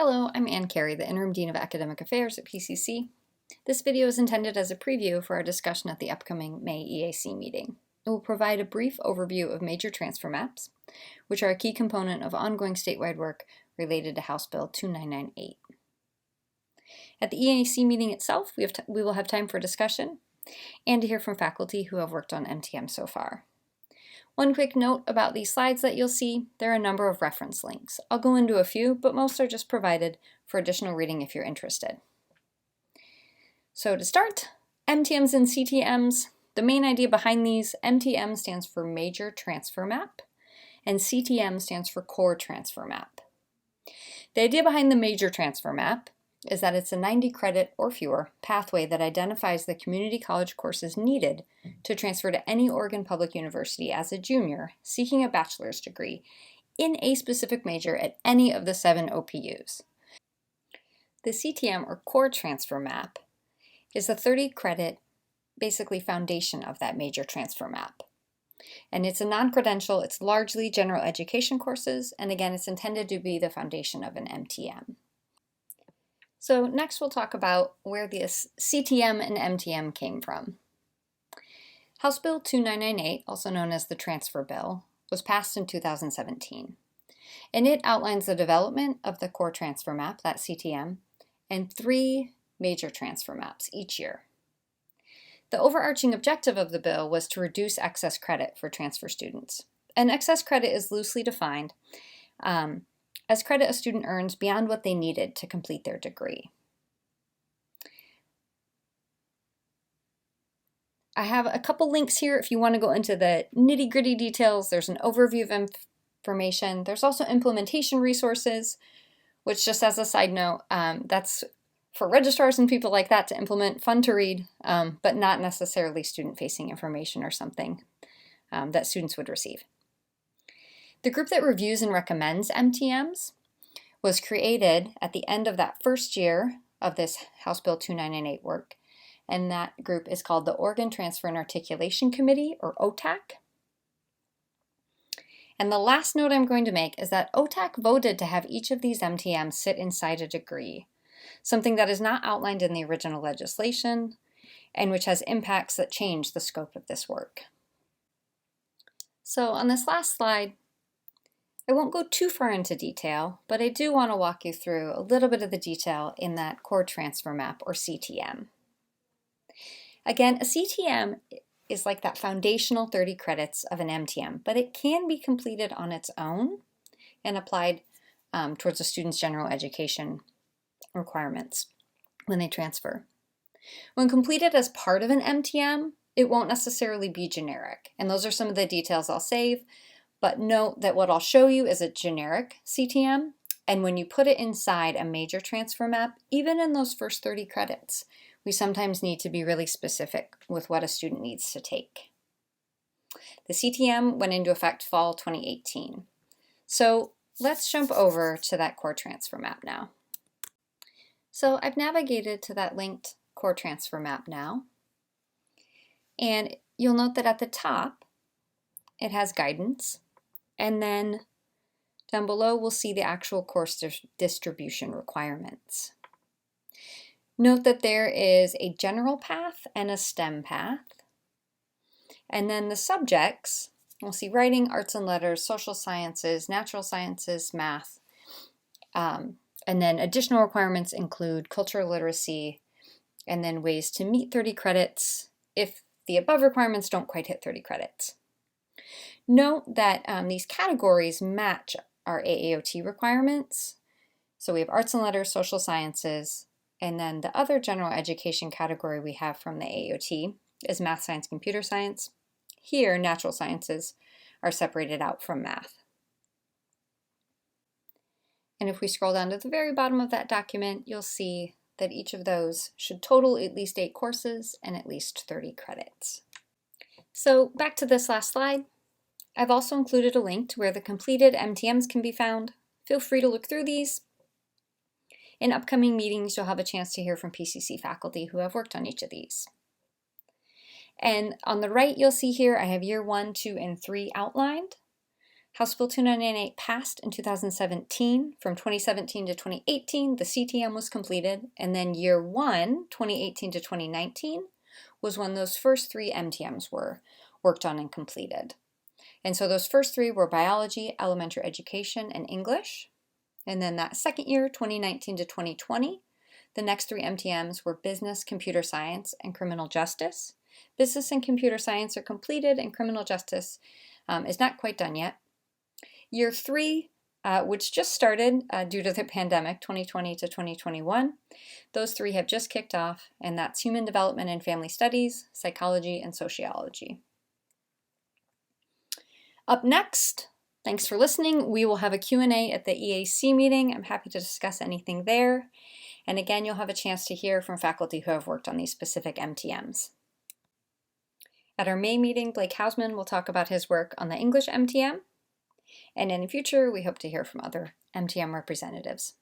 Hello, I'm Ann Carey, the Interim Dean of Academic Affairs at PCC. This video is intended as a preview for our discussion at the upcoming May EAC meeting. It will provide a brief overview of major transfer maps, which are a key component of ongoing statewide work related to House Bill 2998. At the EAC meeting itself, we will have time for discussion and to hear from faculty who have worked on MTM so far. One quick note about these slides that you'll see, there are a number of reference links. I'll go into a few, but most are just provided for additional reading if you're interested. So to start, Mtms and Ctms, the main idea behind these, MTM stands for Major Transfer Map, and CTM stands for Core Transfer Map. The idea behind the Major Transfer Map is that it's a 90 credit or fewer pathway that identifies the community college courses needed to transfer to any Oregon Public University as a junior seeking a bachelor's degree in a specific major at any of the 7 OPUs. The CTM or Core Transfer Map is the 30 credit basically foundation of that major transfer map. And it's a non-credential, it's largely general education courses, and again it's intended to be the foundation of an MTM. So next we'll talk about where the CTM and MTM came from. House Bill 2998, also known as the Transfer Bill, was passed in 2017. And it outlines the development of the Core Transfer Map, that CTM, and 3 major transfer maps each year. The overarching objective of the bill was to reduce excess credit for transfer students. And excess credit is loosely defined as credit a student earns beyond what they needed to complete their degree. I have a couple links here if you want to go into the nitty-gritty details. There's an overview of information. There's also implementation resources, which just as a side note, that's for registrars and people like that to implement, fun to read, but not necessarily student-facing information or something that students would receive. The group that reviews and recommends MTMs was created at the end of that first year of this House Bill 2998 work, and that group is called the Oregon Transfer and Articulation Committee, or OTAC. And the last note I'm going to make is that OTAC voted to have each of these MTMs sit inside a degree, something that is not outlined in the original legislation and which has impacts that change the scope of this work. So on this last slide, I won't go too far into detail, but I do want to walk you through a little bit of the detail in that Core Transfer Map, or CTM. Again, a CTM is like that foundational 30 credits of an MTM, but it can be completed on its own and applied towards a student's general education requirements when they transfer. When completed as part of an MTM, it won't necessarily be generic, and those are some of the details I'll save. But note that what I'll show you is a generic CTM, and when you put it inside a major transfer map, even in those first 30 credits, we sometimes need to be really specific with what a student needs to take. The CTM went into effect fall 2018. So let's jump over to that Core Transfer Map now. So I've navigated to that linked Core Transfer Map now, and you'll note that at the top, it has guidance. And then down below, we'll see the actual course distribution requirements. Note that there is a general path and a STEM path. And then the subjects, we'll see writing, arts and letters, social sciences, natural sciences, math. And then additional requirements include cultural literacy, and then ways to meet 30 credits if the above requirements don't quite hit 30 credits. Note that these categories match our AAOT requirements. So we have arts and letters, social sciences, and then the other general education category we have from the AAOT is math, science, computer science. Here, natural sciences are separated out from math. And if we scroll down to the very bottom of that document, you'll see that each of those should total at least 8 courses and at least 30 credits. So back to this last slide. I've also included a link to where the completed MTMs can be found. Feel free to look through these. In upcoming meetings, you'll have a chance to hear from PCC faculty who have worked on each of these. And on the right, you'll see here I have year 1, 2, and 3 outlined. House Bill 2998 passed in 2017. From 2017 to 2018, the CTM was completed, and then year 1, 2018 to 2019, was when those first 3 MTMs were worked on and completed. And so those first 3 were biology, elementary education, and English. And then that second year, 2019 to 2020, the next 3 MTMs were business, computer science, and criminal justice. Business and computer science are completed, and criminal justice is not quite done yet. Year 3, which just started due to the pandemic, 2020 to 2021, those 3 have just kicked off, and that's human development and family studies, psychology, and sociology. Up next, thanks for listening. We will have a Q&A at the EAC meeting. I'm happy to discuss anything there. And again, you'll have a chance to hear from faculty who have worked on these specific MTMs. At our May meeting, Blake Hausman will talk about his work on the English MTM. And in the future, we hope to hear from other MTM representatives.